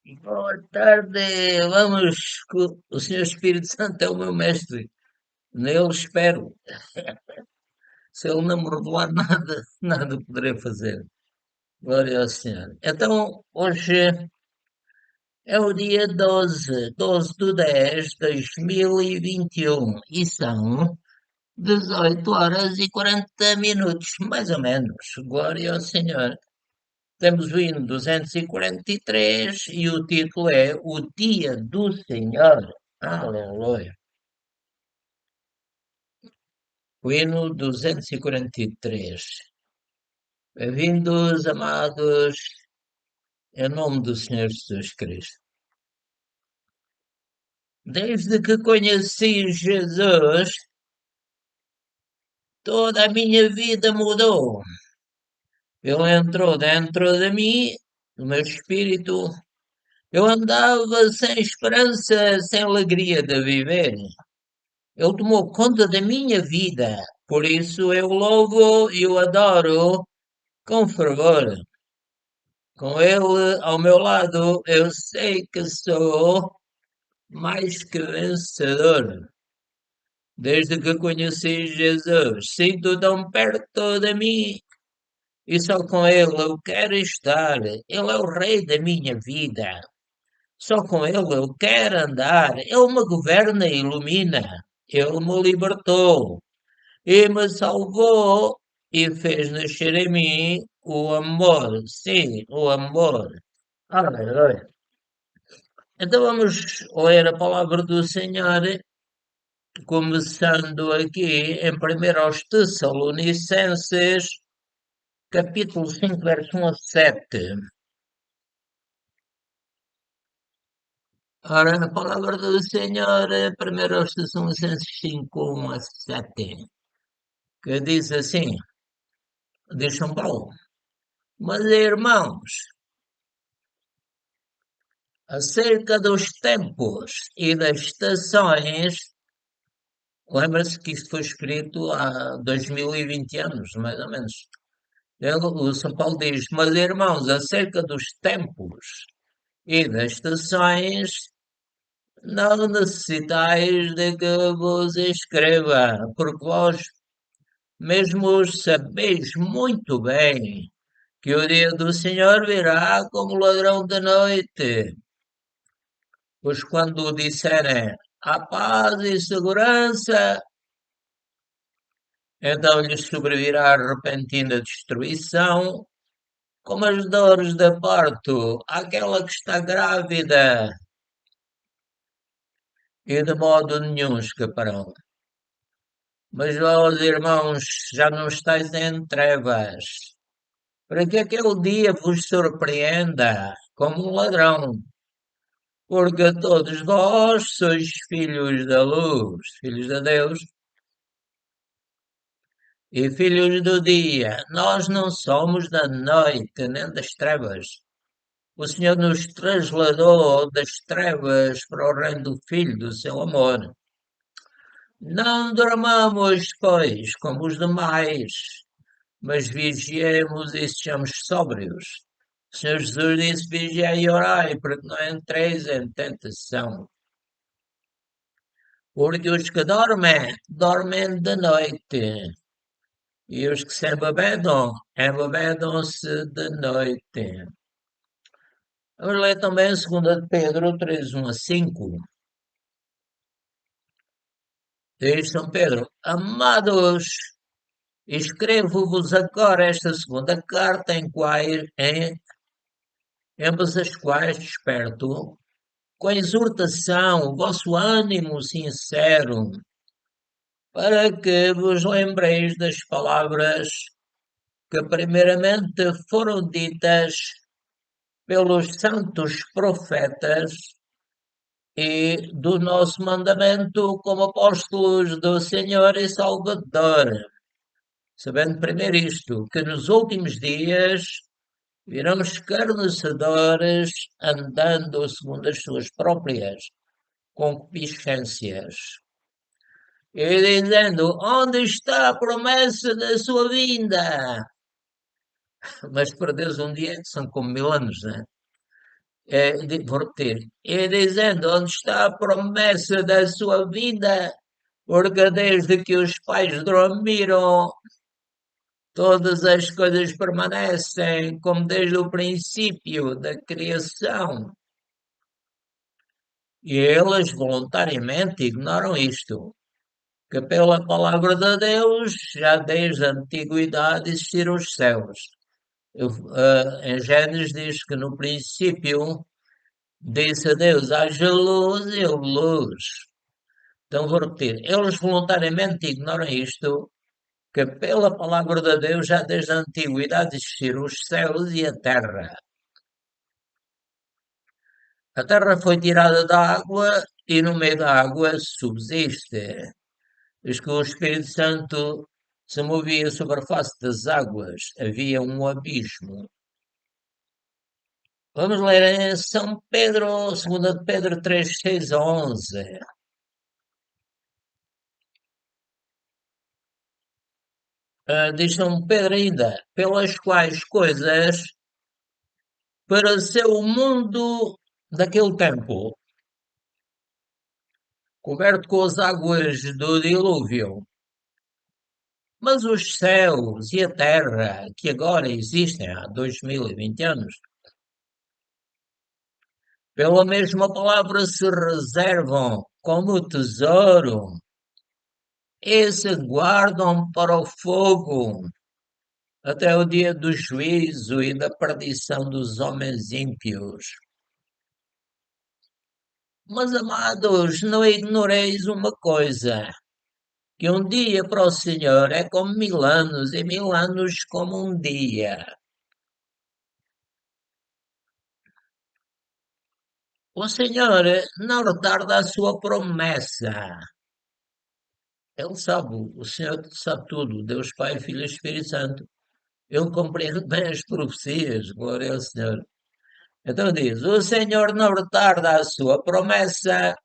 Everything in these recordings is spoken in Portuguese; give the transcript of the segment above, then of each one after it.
Boa tarde, vamos. O Senhor Espírito Santo é o meu mestre, nele espero. Se ele não me revelar nada, nada poderei fazer. Glória ao Senhor. Então, hoje é o dia 12 de 10 de 2021 e são 18 horas e 40 minutos, mais ou menos. Glória ao Senhor. Temos o hino 243 e o título é O Dia do Senhor. Aleluia. O hino 243. Bem-vindos, amados, em nome do Senhor Jesus Cristo. Desde que conheci Jesus, toda a minha vida mudou. Ele entrou dentro de mim, no meu espírito. Eu andava sem esperança, sem alegria de viver. Ele tomou conta da minha vida. Por isso eu louvo e o adoro com fervor. Com ele ao meu lado, eu sei que sou mais que vencedor. Desde que conheci Jesus, sinto tão perto de mim e só com ele eu quero estar. Ele é o rei da minha vida. Só com ele eu quero andar. Ele me governa e ilumina. Ele me libertou e me salvou e fez nascer em mim o amor. Sim, o amor. Aleluia. Então vamos ler a palavra do Senhor, começando aqui em 1 Tessalonicenses, capítulo 5, verso 1 a 7. Ora, a palavra do Senhor, 1 Tessalonicenses 5, 1 a 7, que diz assim, diz São Paulo, mas irmãos, acerca dos tempos e das estações, lembra-se que isto foi escrito há 2020 anos, mais ou menos. O São Paulo diz: Mas irmãos, acerca dos tempos e das estações, não necessitais de que vos escreva, porque vós mesmos sabeis muito bem que o dia do Senhor virá como ladrão de noite. Pois quando disserem a paz e segurança, então lhes sobrevirá repentina destruição, como as dores de parto, àquela que está grávida, e de modo nenhum escaparão. Mas vós, irmãos, já não estáis em trevas, para que aquele dia vos surpreenda como um ladrão, porque todos vós sois filhos da luz, filhos de Deus, e filhos do dia. Nós não somos da noite nem das trevas. O Senhor nos trasladou das trevas para o reino do Filho do seu amor. Não dormamos, pois, como os demais, mas vigiemos e sejamos sóbrios. O Senhor Jesus disse: vigiai e orai, para que não entreis em tentação. Porque os que dormem, dormem de noite, e os que se embebedam, embebedam-se de noite. Vamos ler também 2 de Pedro 3, 1 a 5. Diz São Pedro: Amados, escrevo-vos agora esta segunda carta em ambas as quais desperto, com exortação, o vosso ânimo sincero, para que vos lembreis das palavras que primeiramente foram ditas pelos santos profetas e do nosso mandamento como apóstolos do Senhor e Salvador. Sabendo primeiro isto, que nos últimos dias virão escarnecedores andando segundo as suas próprias concupiscências. E dizendo, onde está a promessa da sua vinda? Mas para Deus um dia são como 1000 anos, né? vou repetir, e dizendo onde está a promessa da sua vinda, porque desde que os pais dormiram, todas as coisas permanecem como desde o princípio da criação. E eles voluntariamente ignoram isto, que pela palavra de Deus, já desde a antiguidade existiram os céus. Em Gênesis diz que no princípio disse Deus, haja luz e houve luz. Então vou repetir, eles voluntariamente ignoram isto, que pela palavra de Deus já desde a antiguidade existiram os céus e a terra. A terra foi tirada da água e no meio da água subsiste. Diz que o Espírito Santo se movia sobre a face das águas, havia um abismo. Vamos ler em São Pedro, 2 de Pedro 3, 6 a 11. Diz São Pedro ainda, pelas quais coisas pareceu o mundo daquele tempo, coberto com as águas do dilúvio. Mas os céus e a terra, que agora existem há 2020 anos, pela mesma palavra se reservam como tesouro e se guardam para o fogo, até o dia do juízo e da perdição dos homens ímpios. Mas, amados, não ignoreis uma coisa, que um dia para o Senhor é como 1000 anos, e 1000 anos como um dia. O Senhor não retarda a sua promessa. Ele sabe, o Senhor sabe tudo, Deus Pai, Filho e Espírito Santo. Ele compreende bem as profecias, glória ao Senhor. Então diz: o Senhor não retarda a sua promessa,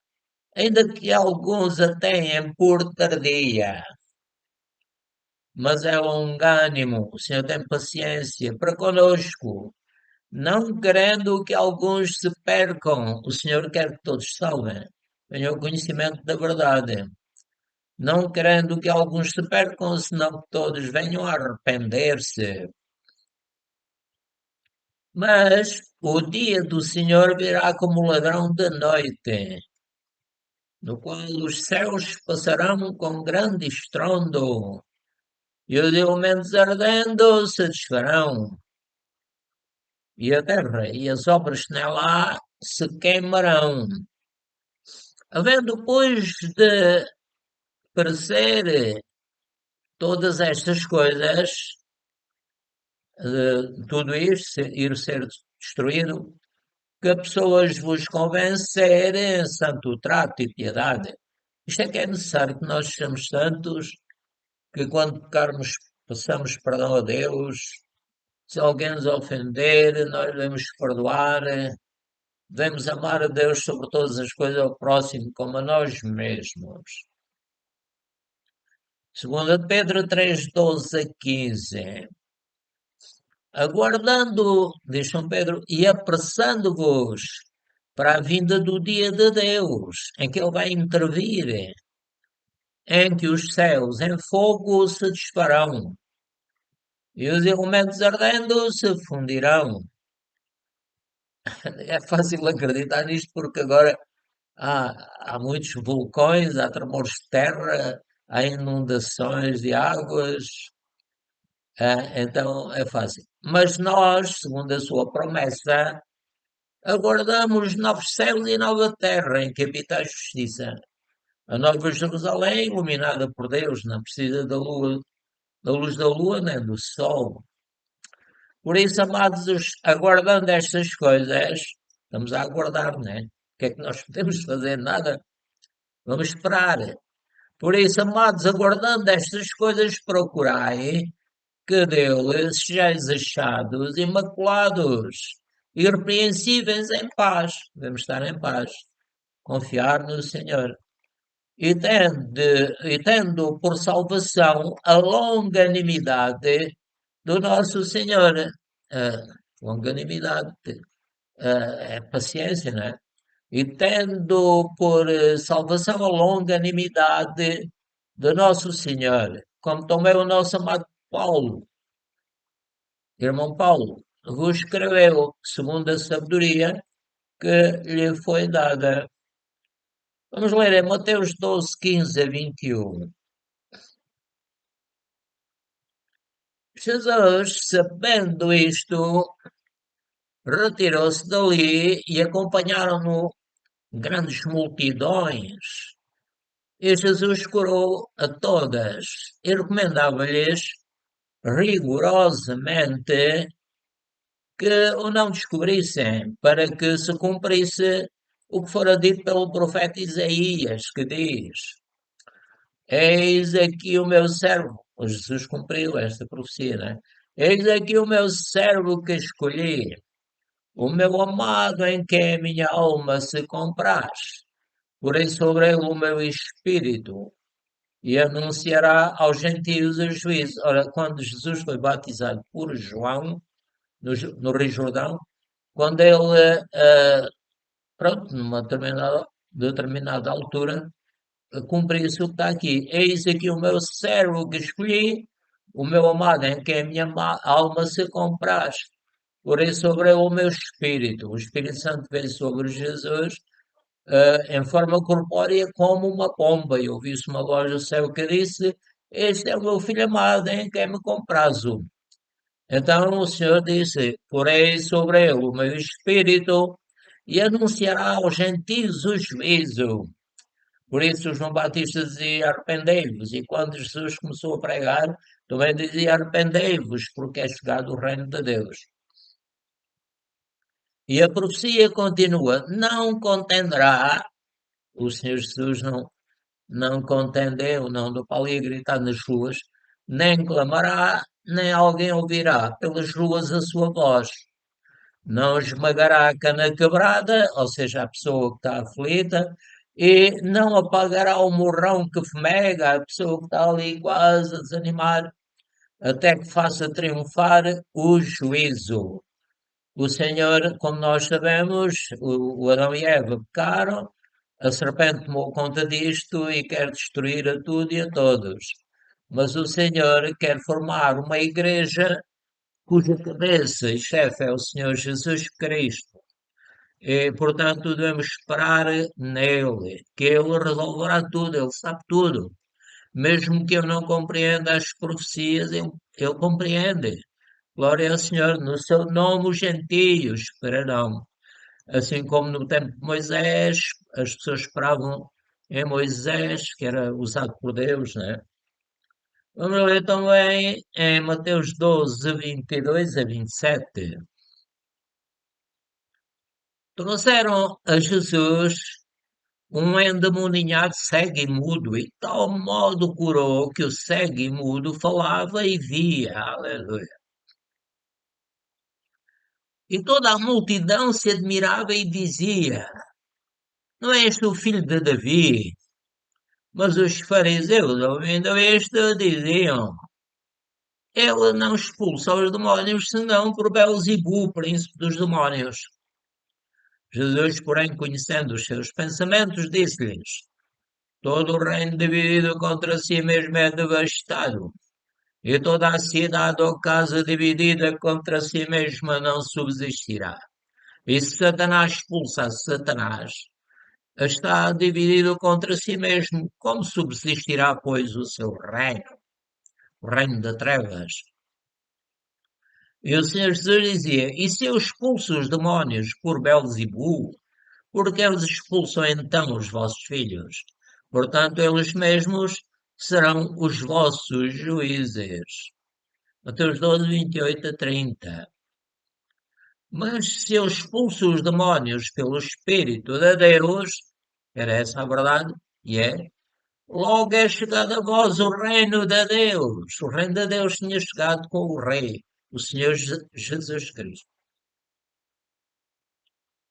ainda que alguns a tenham por tardia. Mas é longânimo, o Senhor tem paciência para conosco, não querendo que alguns se percam. O Senhor quer que todos salvem, tenham o conhecimento da verdade. Não querendo que alguns se percam, senão que todos venham a arrepender-se. Mas o dia do Senhor virá como ladrão da noite, no qual os céus passarão com grande estrondo, e os elementos ardendo se desfarão, e a terra e as obras que nela há se queimarão. Havendo, pois, de perecer todas estas coisas, tudo isto, ir ser destruído, que pessoas vos convencerem santo trato e piedade. Isto é que é necessário que nós sejamos santos, que quando pecarmos, peçamos perdão a Deus. Se alguém nos ofender, nós devemos perdoar, devemos amar a Deus sobre todas as coisas, ao próximo como a nós mesmos. 2 de Pedro 3, 12 a 15. Aguardando, diz São Pedro, e apressando-vos para a vinda do dia de Deus, em que Ele vai intervir, em que os céus em fogo se disparão e os elementos ardendo se fundirão. É fácil acreditar nisto porque agora há muitos vulcões, há tremores de terra, há inundações de águas, então é fácil. Mas nós, segundo a sua promessa, aguardamos novos céus e nova terra em que habita a justiça. A Nova Jerusalém, iluminada por Deus, não precisa da lua, da luz da lua nem do sol. Por isso, amados, aguardando estas coisas, estamos a aguardar, não é? O que é que nós podemos fazer? Nada. Vamos esperar. Por isso, amados, aguardando estas coisas, procurai que deles sejais achados imaculados, irrepreensíveis em paz. Devemos estar em paz, confiar no Senhor. E tendo por salvação a longanimidade do nosso Senhor. A longanimidade. é paciência, não é? E tendo por salvação a longanimidade de Nosso Senhor, como também o nosso amado Paulo, irmão Paulo, vos escreveu segundo a sabedoria que lhe foi dada. Vamos ler em Mateus 12, 15 a 21. Jesus, sabendo isto, retirou-se dali e acompanharam-no grandes multidões. E Jesus curou a todas e recomendava-lhes rigorosamente que o não descobrissem, para que se cumprisse o que fora dito pelo profeta Isaías, que diz: Eis aqui o meu servo. O Jesus cumpriu esta profecia, né? Eis aqui o meu servo que escolhi, o meu amado em quem a minha alma se compraz. Porém sobre ele o meu espírito e anunciará aos gentios o juízo. Ora, quando Jesus foi batizado por João, no Rio Jordão, quando ele, pronto, numa determinada altura, cumprir-se o que está aqui. Eis aqui o meu servo que escolhi, o meu amado, em quem a minha alma se compraz. Porém, sobre o meu espírito. O Espírito Santo veio sobre Jesus em forma corpórea como uma pomba. E ouviu-se uma voz do céu que disse: Este é o meu filho amado, em quem me comprazo. Então o Senhor disse: Porei sobre ele o meu espírito e anunciará aos gentios o juízo. Por isso João Batista dizia: Arrependei-vos. E quando Jesus começou a pregar, também dizia: Arrependei-vos, porque é chegado o reino de Deus. E a profecia continua: Não contenderá, o Senhor Jesus não contendeu, não deu para ali gritar nas ruas, nem clamará, nem alguém ouvirá pelas ruas a sua voz. Não esmagará a cana quebrada, ou seja, a pessoa que está aflita, e não apagará o morrão que fumega, a pessoa que está ali quase a desanimar, até que faça triunfar o juízo. O Senhor, como nós sabemos, o Adão e Eva pecaram, a serpente tomou conta disto e quer destruir a tudo e a todos. Mas o Senhor quer formar uma igreja cuja cabeça e chefe é o Senhor Jesus Cristo. E, portanto, devemos esperar nele, que ele resolverá tudo, ele sabe tudo. Mesmo que eu não compreenda as profecias, ele compreende. Glória ao Senhor, no seu nome os gentios esperarão. Assim como no tempo de Moisés, as pessoas esperavam em Moisés, que era usado por Deus, né? Vamos ler também em Mateus 12, 22 a 27. Trouxeram a Jesus um endemoniado cego e mudo, e tal modo curou que o cego e mudo falava e via. Aleluia. E toda a multidão se admirava e dizia: Não és tu filho de Davi? Mas os fariseus, ouvindo isto, diziam: Ele não expulsa os demónios, senão por Belzebu, príncipe dos demónios. Jesus, porém, conhecendo os seus pensamentos, disse-lhes: Todo o reino dividido contra si mesmo é devastado, e toda a cidade ou casa dividida contra si mesma não subsistirá. E se Satanás expulsa Satanás, está dividido contra si mesmo, como subsistirá, pois, o seu reino, o reino de trevas? E o Senhor Jesus dizia: E se eu expulso os demónios por Belzebu, por que os expulsam então os vossos filhos? Portanto, eles mesmos serão os vossos juízes. Mateus 12, 28 a 30. Mas se eu expulso os demónios pelo Espírito de Deus, era essa a verdade, e é, logo é chegado a vós o reino de Deus. O reino de Deus tinha chegado com o Rei, o Senhor Jesus Cristo.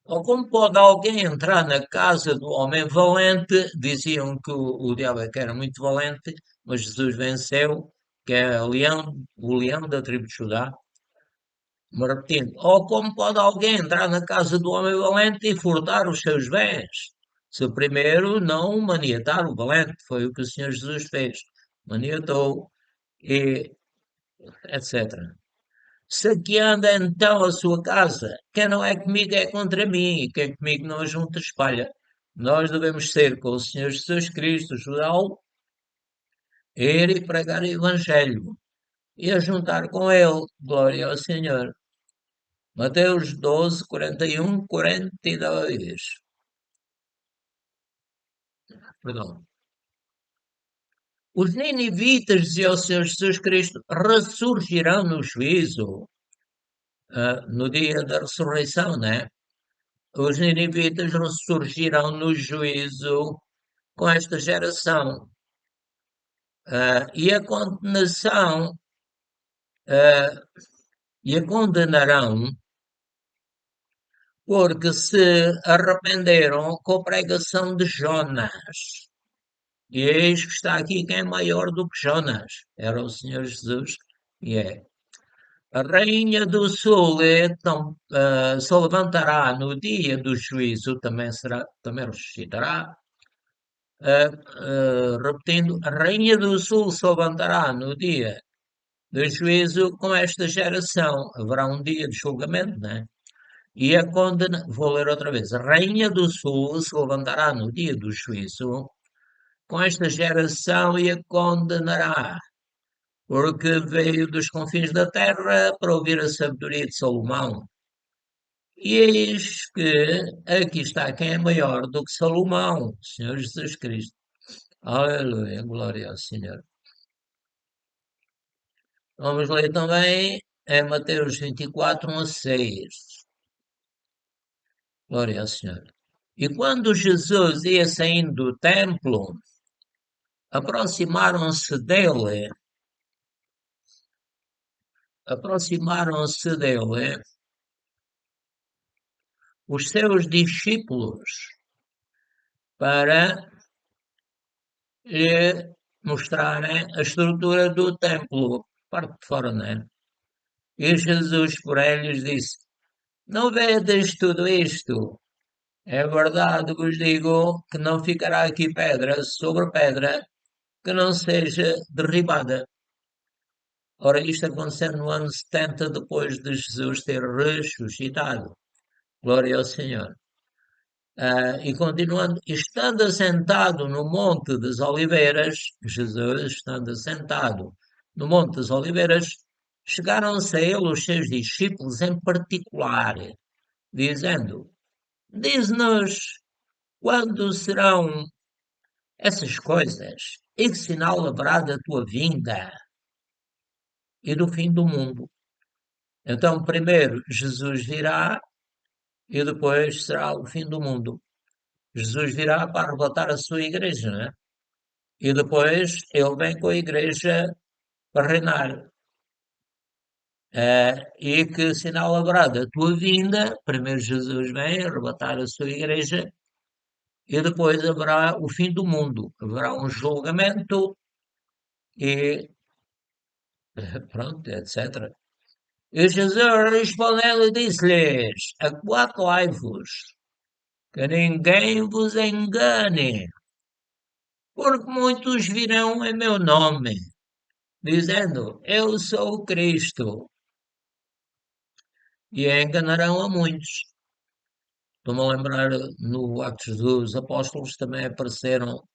Ou como pode alguém entrar na casa do homem valente? Diziam que o diabo é que era muito valente, mas Jesus venceu, que é o leão da tribo de Judá. Repetindo, ou como pode alguém entrar na casa do homem valente e furtar os seus bens? Se primeiro não maniatar o valente, foi o que o Senhor Jesus fez. Maniatou e etc. Saqueando então a sua casa, quem não é comigo é contra mim, e quem comigo não ajunta espalha. Nós devemos ser com o Senhor Jesus Cristo, ajudá-lo a ir e pregar o Evangelho e a juntar com ele. Glória ao Senhor. Mateus 12, 41, 42. Perdão. Os ninivitas, dizia o Senhor Jesus Cristo, ressurgirão no juízo, no dia da ressurreição, né? Os ninivitas ressurgirão no juízo com esta geração. E a condenação, ah, e a condenarão, porque se arrependeram com a pregação de Jonas. E eis que está aqui quem é maior do que Jonas. Era o Senhor Jesus. E é. A rainha do sul então, se levantará no dia do juízo, também ressuscitará. Repetindo, a rainha do sul se levantará no dia do juízo com esta geração. Haverá um dia de julgamento, né? E a condena, vou ler outra vez. A rainha do sul se levantará no dia do juízo com esta geração e a condenará, porque veio dos confins da terra para ouvir a sabedoria de Salomão. E eis que aqui está quem é maior do que Salomão, Senhor Jesus Cristo. Aleluia, glória ao Senhor. Vamos ler também em Mateus 24, 1 a 6. Glória ao Senhor. E quando Jesus ia saindo do templo, aproximaram-se dele, aproximaram-se dele os seus discípulos para lhe mostrarem a estrutura do templo, parte de fora, né? E Jesus, porém, lhes disse: Não vedes tudo isto? É verdade, vos digo que não ficará aqui pedra sobre pedra que não seja derribada. Ora, isto aconteceu no ano 70 depois de Jesus ter ressuscitado. Glória ao Senhor. E continuando, estando assentado no Monte das Oliveiras, Jesus, estando assentado no Monte das Oliveiras, chegaram-se a ele os seus discípulos em particular, dizendo: Diz-nos quando serão essas coisas e que sinal haverá da tua vinda e do fim do mundo. Então, primeiro Jesus virá e depois será o fim do mundo. Jesus virá para arrebatar a sua igreja, né? E depois ele vem com a igreja para reinar. E que sinal haverá da tua vinda? Primeiro Jesus vem arrebatar a sua igreja e depois haverá o fim do mundo. Haverá um julgamento e pronto, etc. E Jesus respondendo disse-lhes: Acuatai-vos, que ninguém vos engane, porque muitos virão em meu nome, dizendo: Eu sou o Cristo, e enganarão a muitos. Estou-me a lembrar, no Atos dos Apóstolos também apareceram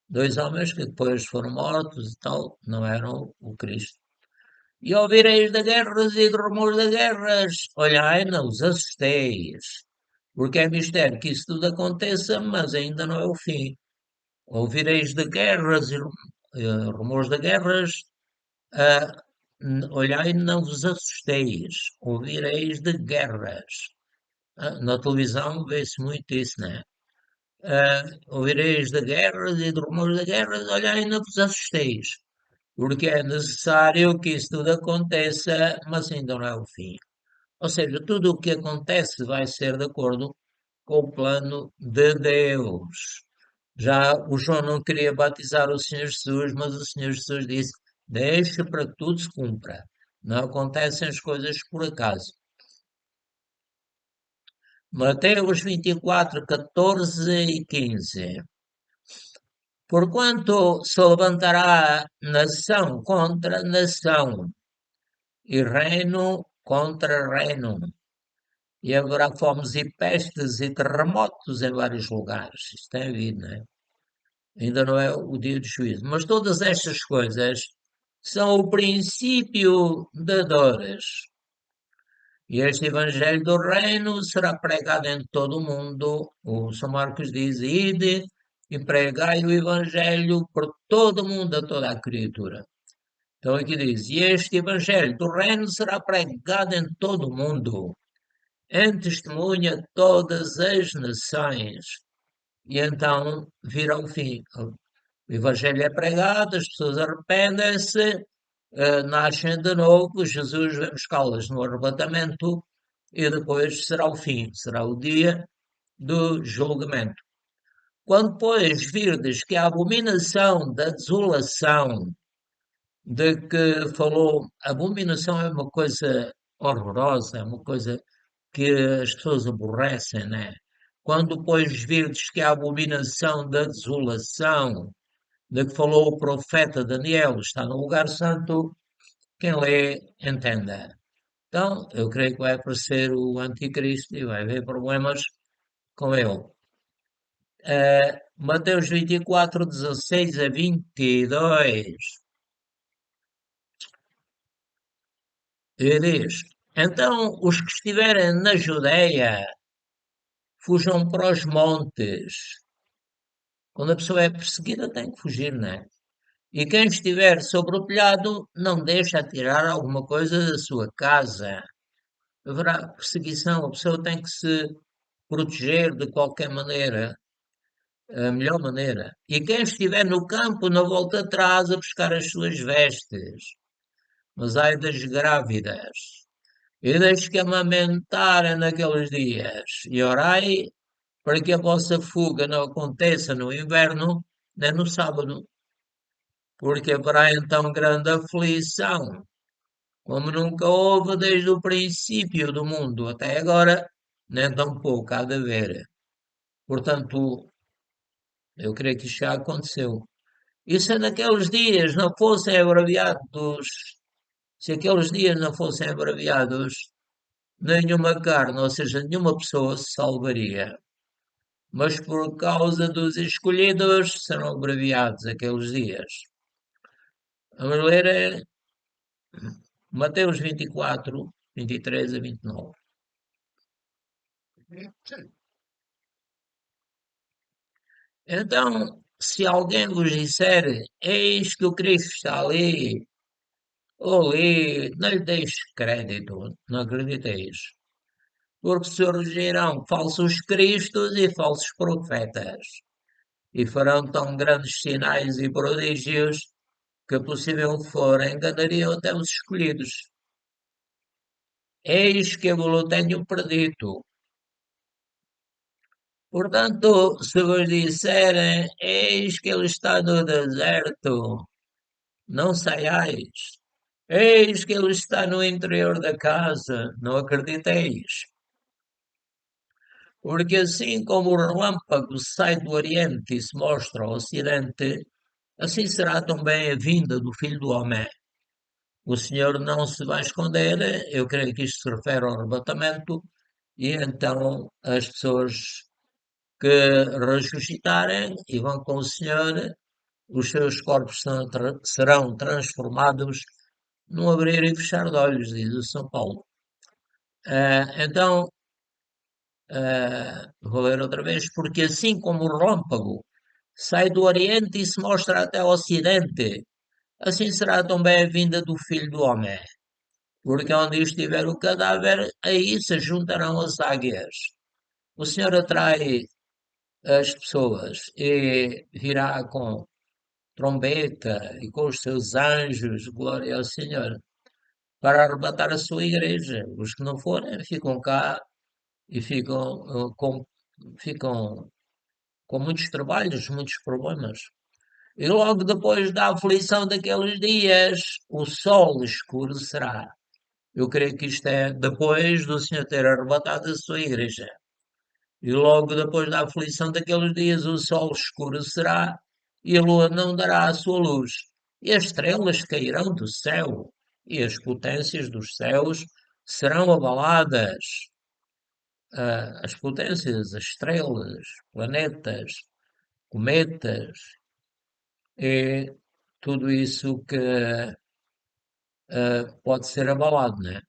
dois homens que depois foram mortos e tal, não eram o Cristo. E ouvireis de guerras e de rumores de guerras, olhai, não os assusteis, porque é mistério que isso tudo aconteça, mas ainda não é o fim. Ouvireis de guerras e rumores de guerras, ah, olhai, não vos assusteis, ouvireis de guerras. Na televisão vê-se muito isso, né? Ouvireis de guerras e de rumores de guerras, olhai, não vos assusteis, porque é necessário que isso tudo aconteça, mas ainda não é o fim. Ou seja, tudo o que acontece vai ser de acordo com o plano de Deus. Já o João não queria batizar o Senhor Jesus, mas o Senhor Jesus disse: Deixa para que tudo se cumpra. Não acontecem as coisas por acaso. Mateus 24, 14 e 15. Porquanto se levantará nação contra nação e reino contra reino, e haverá fomes e pestes e terremotos em vários lugares. Isto tem havido, não é? Ainda não é o dia do juízo. Mas todas estas coisas são o princípio de dores. E este Evangelho do Reino será pregado em todo o mundo. O São Marcos diz: ide e pregai o Evangelho por todo o mundo, a toda a criatura. Então aqui diz: e este Evangelho do Reino será pregado em todo o mundo, em testemunha de todas as nações. E então virá o fim. O Evangelho é pregado, as pessoas arrependem-se, nascem de novo, Jesus vem buscá-las no arrebatamento e depois será o fim, será o dia do julgamento. Quando, pois, virdes que a abominação da desolação de que falou, abominação é uma coisa horrorosa, é uma coisa que as pessoas aborrecem, né? Quando, pois, virdes que a abominação da desolação de que falou o profeta Daniel está no lugar santo, quem lê, entenda. Então, eu creio que vai aparecer o anticristo e vai haver problemas com ele. Mateus 24, 16 a 22. E diz: então os que estiverem na Judeia fujam para os montes. Quando a pessoa é perseguida, tem que fugir, não é? E quem estiver sobre o telhado, não deixe atirar alguma coisa da sua casa. Haverá perseguição, a pessoa tem que se proteger de qualquer maneira, a melhor maneira. E quem estiver no campo, não volte atrás a buscar as suas vestes. Mas ai das grávidas, e das que amamentarem naqueles dias, e orai para que a vossa fuga não aconteça no inverno, nem no sábado, porque haverá então grande aflição, como nunca houve desde o princípio do mundo até agora, nem tampouco há de haver. Portanto, eu creio que isto já aconteceu. E se naqueles dias não fossem abreviados, se aqueles dias não fossem abreviados, nenhuma carne, ou seja, nenhuma pessoa se salvaria. Mas por causa dos escolhidos serão abreviados aqueles dias. Vamos ler Mateus 24, 23 a 29. Então, se alguém vos disser, eis que o Cristo está ali, ou ali, não lhe deis crédito, não acrediteis. Porque surgirão falsos cristos e falsos profetas, e farão tão grandes sinais e prodígios que possível for enganariam até os escolhidos. Eis que eu vos tenho predito. Portanto, se vos disserem, eis que ele está no deserto, não saiais. Eis que ele está no interior da casa, não acrediteis. Porque assim como o relâmpago sai do Oriente e se mostra ao Ocidente, assim será também a vinda do Filho do Homem. O Senhor não se vai esconder, eu creio que isto se refere ao arrebatamento, e então as pessoas que ressuscitarem e vão com o Senhor, os seus corpos serão transformados num abrir e fechar de olhos, diz o São Paulo. Então, vou ler outra vez, porque assim como o relâmpago sai do Oriente e se mostra até ao Ocidente, assim será também a vinda do Filho do Homem. Porque onde estiver o cadáver, aí se juntarão as águias. O Senhor atrai as pessoas e virá com trombeta e com os seus anjos, glória ao Senhor, para arrebatar a sua igreja. Os que não forem ficam cá e ficam com muitos trabalhos, muitos problemas. E logo depois da aflição daqueles dias, o sol escurecerá. Eu creio que isto é depois do Senhor ter arrebatado a sua igreja. E logo depois da aflição daqueles dias, o sol escurecerá e a lua não dará a sua luz, e as estrelas cairão do céu, e as potências dos céus serão abaladas. As potências, as estrelas, planetas, cometas, e tudo isso que pode ser abalado, né?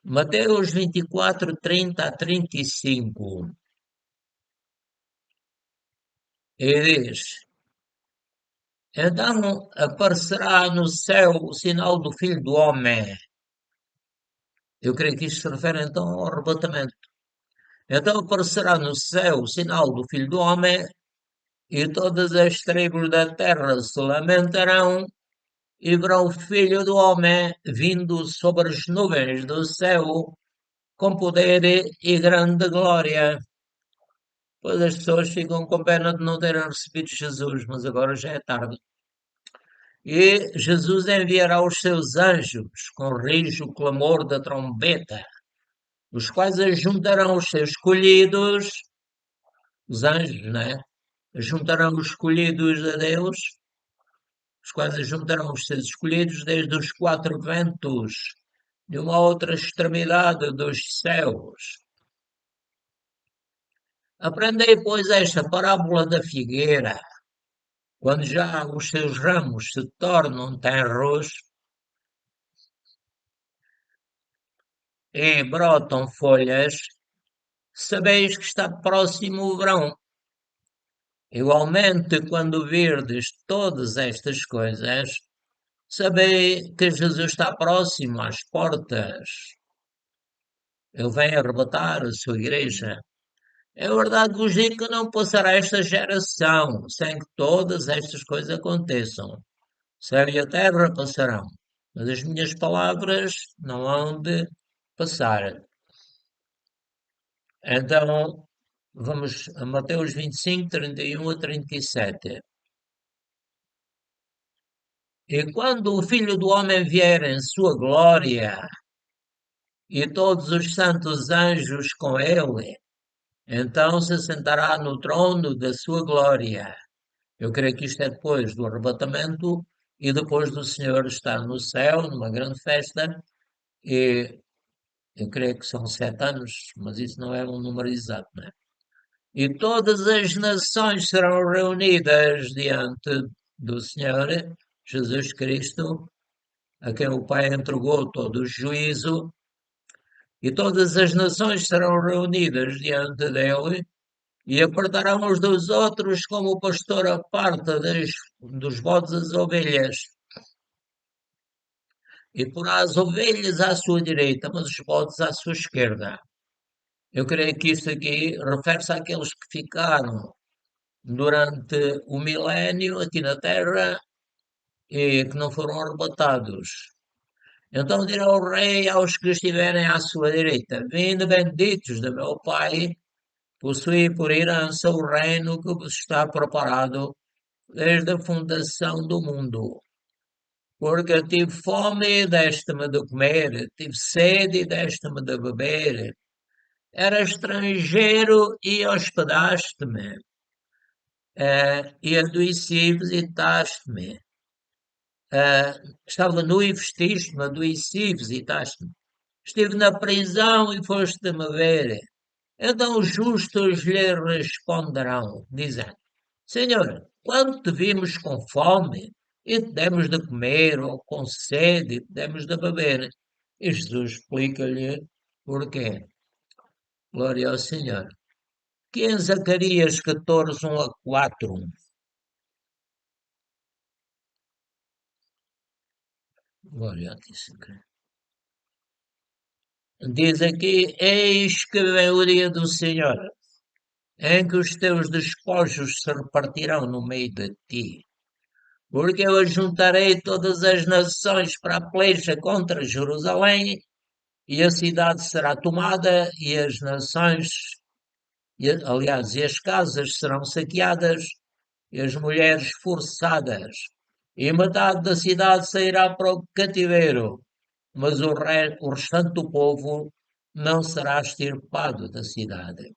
Mateus 24, 30 a 35. E diz: Então aparecerá no céu o sinal do Filho do Homem. Eu creio que isto se refere então ao arrebatamento. Então aparecerá no céu o sinal do Filho do Homem, e todas as tribos da terra se lamentarão, e verão o Filho do Homem vindo sobre as nuvens do céu, com poder e grande glória. Pois as pessoas ficam com pena de não terem recebido Jesus, mas agora já é tarde. E Jesus enviará os seus anjos com rijo clamor da trombeta, os quais ajuntarão os seus escolhidos, os anjos, né? Ajuntarão os escolhidos a Deus, os quais ajuntarão os seus escolhidos desde os quatro ventos, de uma outra extremidade dos céus. Aprendei, pois, esta parábola da figueira. Quando já os seus ramos se tornam tenros e brotam folhas, sabeis que está próximo o verão. Igualmente, quando virdes todas estas coisas, sabei que Jesus está próximo às portas. Ele vem arrebatar a sua igreja. É verdade vos digo que não passará esta geração sem que todas estas coisas aconteçam. Céu e a terra passarão, mas as minhas palavras não hão de passar. Então, vamos a Mateus 25, 31 a 37. E quando o Filho do Homem vier em sua glória, e todos os santos anjos com ele, então se sentará no trono da sua glória. Eu creio que isto é depois do arrebatamento e depois do Senhor estar no céu, numa grande festa, e eu creio que são 7 anos, mas isso não é um número exato, né? E todas as nações serão reunidas diante do Senhor Jesus Cristo, a quem o Pai entregou todo o juízo, e todas as nações serão reunidas diante dele, e apartarão uns dos outros, como o pastor aparta dos bodes as ovelhas, e porá as ovelhas à sua direita, mas os bodes à sua esquerda. Eu creio que isto aqui refere-se àqueles que ficaram durante o milénio aqui na Terra e que não foram arrebatados. Então dirá o rei aos que estiverem à sua direita: Vinde, benditos do meu Pai, possuí por herança o reino que vos está preparado desde a fundação do mundo. Porque tive fome e deste-me de comer, tive sede e deste-me de beber, era estrangeiro e hospedaste-me, e adoeci e visitaste-me. Estava nu e vestiste-me, adoeci e visitaste-me. Estive na prisão e foste-me ver. Então os justos lhe responderão, dizendo: Senhor, quando te vimos com fome e te demos de comer, ou com sede e te demos de beber? E Jesus explica-lhe porquê. Glória ao Senhor. Que em Zacarias 14, 1 a 4. Glória a ti, Senhor. Diz aqui: Eis que vem o dia do Senhor, em que os teus despojos se repartirão no meio de ti. Porque eu ajuntarei todas as nações para a peleja contra Jerusalém, e a cidade será tomada, e as nações, aliás, e as casas serão saqueadas, e as mulheres forçadas, e metade da cidade sairá para o cativeiro, mas o restante do povo não será extirpado da cidade.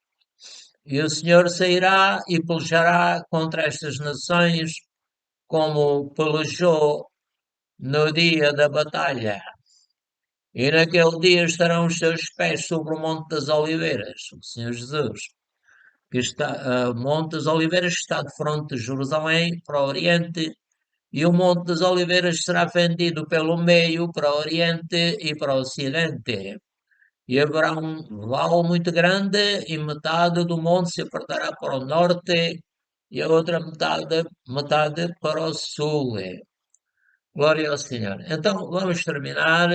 E o Senhor sairá e pelejará contra estas nações, como pelejou no dia da batalha. E naquele dia estarão os seus pés sobre o Monte das Oliveiras, o Senhor Jesus, que está, Monte das Oliveiras está de fronte de Jerusalém para o Oriente, e o Monte das Oliveiras será fendido pelo meio para o Oriente e para o Ocidente. E haverá um vale muito grande, e metade do monte se apertará para o norte, e a outra metade para o sul. Glória ao Senhor. Então, vamos terminar.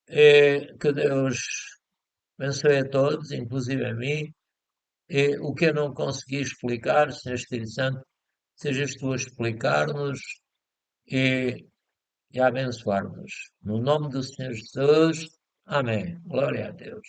Que Deus abençoe a todos, inclusive a mim. E o que eu não consegui explicar, Senhor Espírito Santo, sejas tu a explicar-nos e, e a abençoar-nos. No nome do Senhor Jesus. Amém. Glória a Deus.